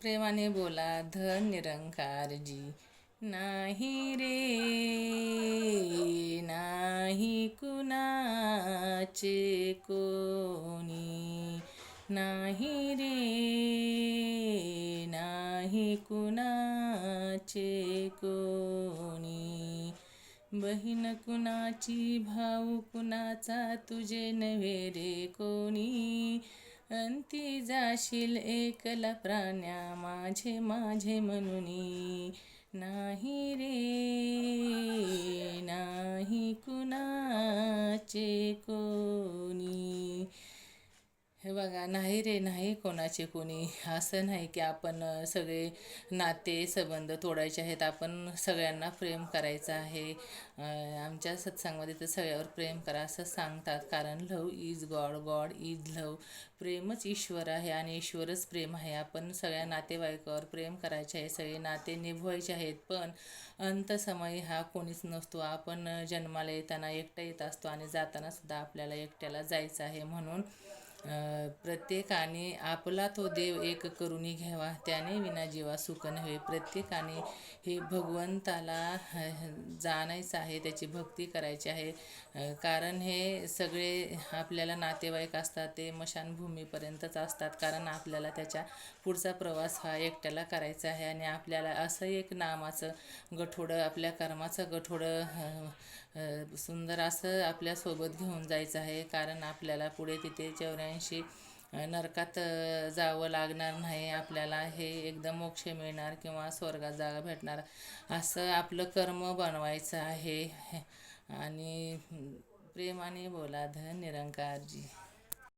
प्रेमाने बोला धन निरंकारजी. नाही रे नाही कुणाचे कोणी, नाही रे नाही कुणाचे कोणी. बहीण कुणाची भाऊ कुणाचा तुझे नव्हे रे कोणी. अंती जाशील एकला प्राण्या माझे माझे म्हणुनी. नाही रे नाही कुणाचे कोणी. हे बघा, नाही रे नाही कोणाचे कोणी. असं नाही की आपण सगळे नाते संबंध तोडायचे आहेत. आपण सगळ्यांना प्रेम करायचं आहे. आमच्या सत्संगामध्ये तर सगळ्यावर प्रेम करा असं सांगतात, कारण love is God, God is love. प्रेमच ईश्वर आहे आणि ईश्वरच प्रेम आहे. आपण सगळ्या नातेवाईकावर प्रेम करायचे आहे, सगळे नाते निभवायचे आहेत. पण अंतसमयी हा कोणीच नसतो. आपण जन्माला येताना एकटा येत असतो आणि जाताना सुद्धा आपल्याला एकट्याला जायचं आहे. म्हणून प्रत्येकाने आपला तो देव एक करून घ्यावा, त्याने विना जीवा सुख नव्हे. प्रत्येकाने हे भगवंताला जाणायचं आहे, त्याची भक्ती करायची आहे. कारण हे सगळे आपल्याला नातेवाईक असतात ते मशानभूमीपर्यंतच असतात, कारण आपल्याला त्याच्या पुढचा प्रवास हा एकट्याला करायचा आहे. आणि आपल्याला असं एक नामाचं गठोडं, आपल्या कर्माचं गठोडं सुंदर असं आपल्यासोबत घेऊन जायचं आहे. कारण आपल्याला पुढे तिथे 84 नरकात जावं लागणार नाही. आपल्याला हे एकदम मोक्ष मिळणार किंवा स्वर्गात जागा भेटणार असं आपलं कर्म बनवायचं आहे. आणि प्रेमाने बोला धन निरंकारजी.